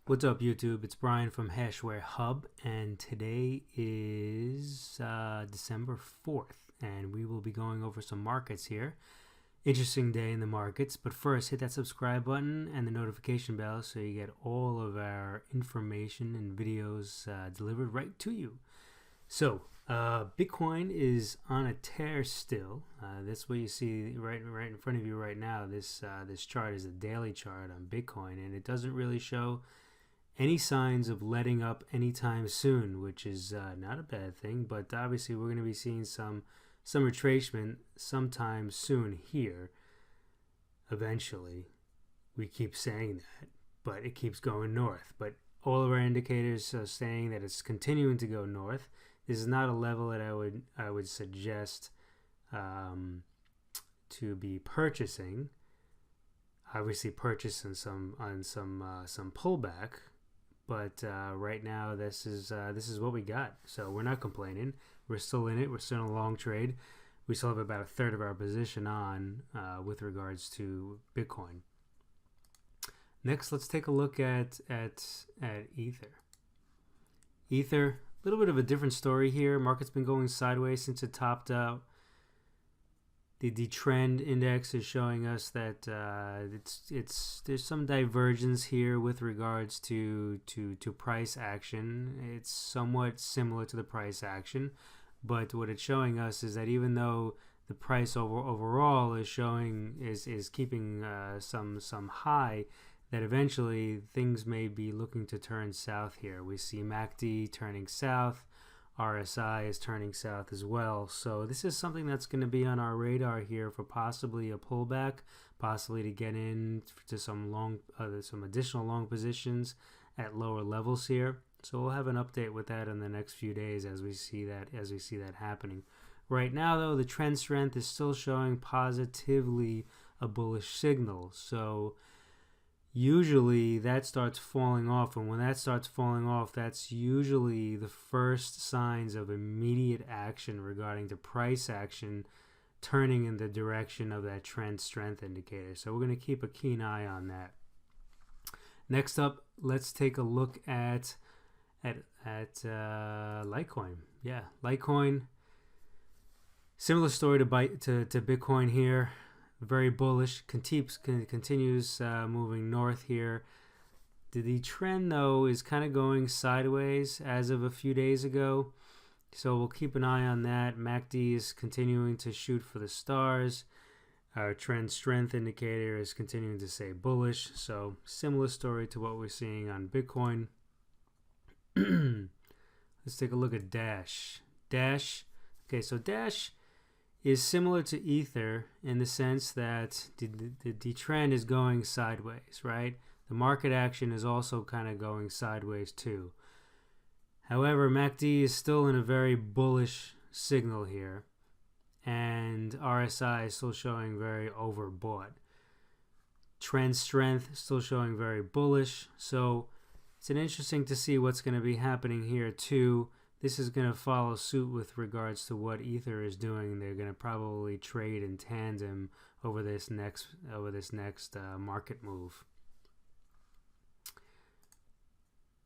What's up, YouTube? It's Brian from Hashware Hub, and today is December 4th, and we will be going over some markets here. Interesting day in the markets, but first hit that subscribe button and the notification bell so you get all of our information and videos delivered right to you. So, Bitcoin is on a tear still. That's what you see right in front of you right now. This chart is a daily chart on Bitcoin, and it doesn't really show any signs of letting up anytime soon, which is not a bad thing, but obviously we're going to be seeing some retracement sometime soon here. Eventually, we keep saying that, but it keeps going north. But all of our indicators are saying that it's continuing to go north. This is not a level that I would suggest to be purchasing. Obviously, purchasing some pullback. But right now, this is what we got. So we're not complaining. We're still in it. We're still in a long trade. We still have about a third of our position on with regards to Bitcoin. Next, let's take a look at Ether. Ether, a little bit of a different story here. Market's been going sideways since it topped out. The trend index is showing us that there's some divergence here with regards to price action. It's somewhat similar to the price action, but what it's showing us is that even though the price overall is keeping some high, that eventually things may be looking to turn south here. We see MACD turning south. RSI is turning south as well. So this is something that's going to be on our radar here for possibly a pullback, possibly to get in to some additional long positions at lower levels here. So we'll have an update with that in the next few days as we see that happening. Right now, though, the trend strength is still showing positively a bullish signal. So usually that starts falling off, and when that starts falling off, that's usually the first signs of immediate action regarding the price action turning in the direction of that trend strength indicator. So we're going to keep a keen eye on that. Next up, let's take a look at Litecoin. Yeah, Litecoin, similar story to Bitcoin here. Very bullish, continues moving north here. The trend, though, is kind of going sideways as of a few days ago. So we'll keep an eye on that. MACD is continuing to shoot for the stars. Our trend strength indicator is continuing to say bullish. So similar story to what we're seeing on Bitcoin. Let's take a look at Dash. Okay, so Dash is similar to Ether in the sense that the trend is going sideways, right? The market action is also kind of going sideways too. However, MACD is still in a very bullish signal here, and RSI is still showing very overbought. Trend strength still showing very bullish, so it's interesting to see what's going to be happening here too. This is going to follow suit with regards to what Ether is doing. They're going to probably trade in tandem over this next market move.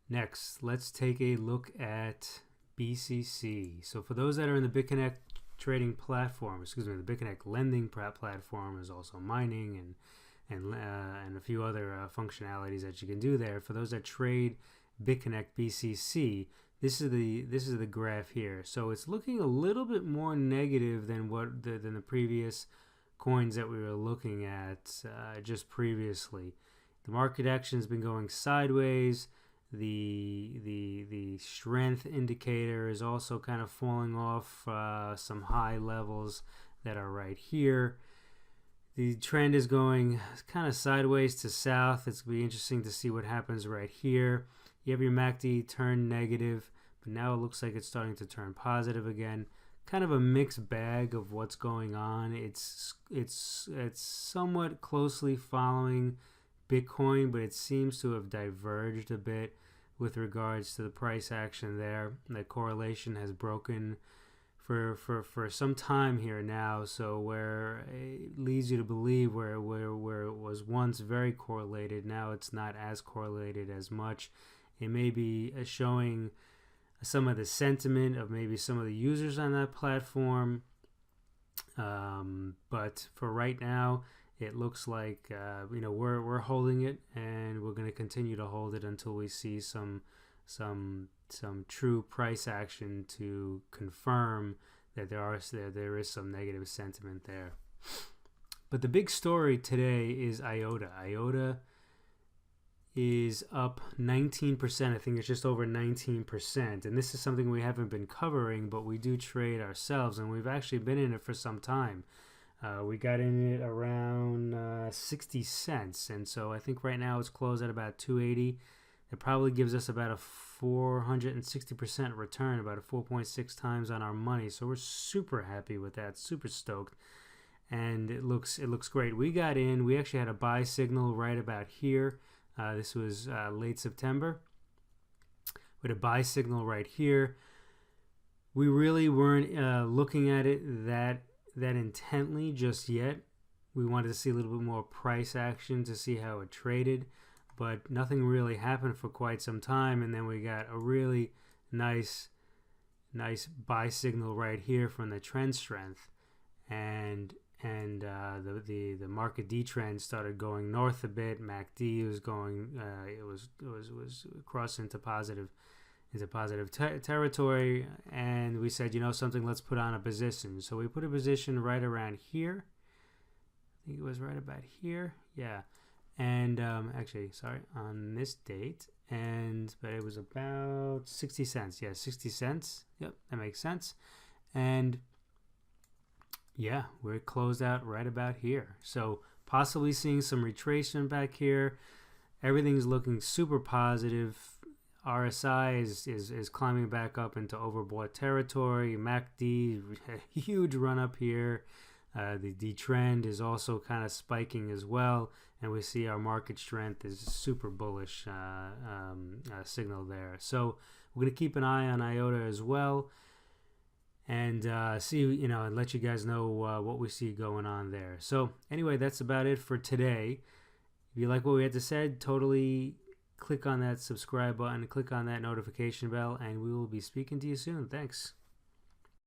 Next, let's take a look at BCC. So for those that are in the BitConnect trading platform, the BitConnect lending platform, is also mining and a few other functionalities that you can do there. For those that trade BitConnect BCC, this is the graph here. So it's looking a little bit more negative than the previous coins that we were looking at just previously. The market action has been going sideways. The strength indicator is also kind of falling off some high levels that are right here. The trend is going kind of sideways to south. It's going to be interesting to see what happens right here. You have your MACD turn negative, but now it looks like it's starting to turn positive again. Kind of a mixed bag of what's going on. It's somewhat closely following Bitcoin, but it seems to have diverged a bit with regards to the price action there. The correlation has broken for some time here now. So where it leads you to believe where it was once very correlated, now it's not as correlated as much. It may be showing some of the sentiment of maybe some of the users on that platform. But for right now, it looks like we're holding it, and we're going to continue to hold it until we see some true price action to confirm that there is some negative sentiment there. But the big story today is IOTA. IOTA is up 19%. I think it's just over 19%. And this is something we haven't been covering, but we do trade ourselves, and we've actually been in it for some time. We got in it around 60 cents. And so I think right now it's closed at about 280. It probably gives us about a 460% return, about a 4.6 times on our money. So we're super happy with that, super stoked. And it looks great. We got in. We actually had a buy signal right about here. This was late September. With a buy signal right here. We really weren't looking at it that intently just yet. We wanted to see a little bit more price action to see how it traded, but nothing really happened for quite some time. And then we got a really nice buy signal right here from the trend strength, and the market D trend started going north a bit. MACD was going, it was crossing into positive territory, and we said, something, let's put on a position. So we put a position right around here. I think it was right about here, yeah. And actually, sorry, on this date, but it was about 60 cents. Yeah, 60 cents. Yep, that makes sense. And yeah, we're closed out right about here. So possibly seeing some retracement back here. Everything's looking super positive. RSI is climbing back up into overbought territory. MACD, huge run up here. The D trend is also kind of spiking as well. And we see our market strength is super bullish signal there. So we're going to keep an eye on IOTA as well. And see, and let you guys know what we see going on there. So anyway, that's about it for today. If you like what we had to say, totally click on that subscribe button, click on that notification bell, and we will be speaking to you soon. Thanks.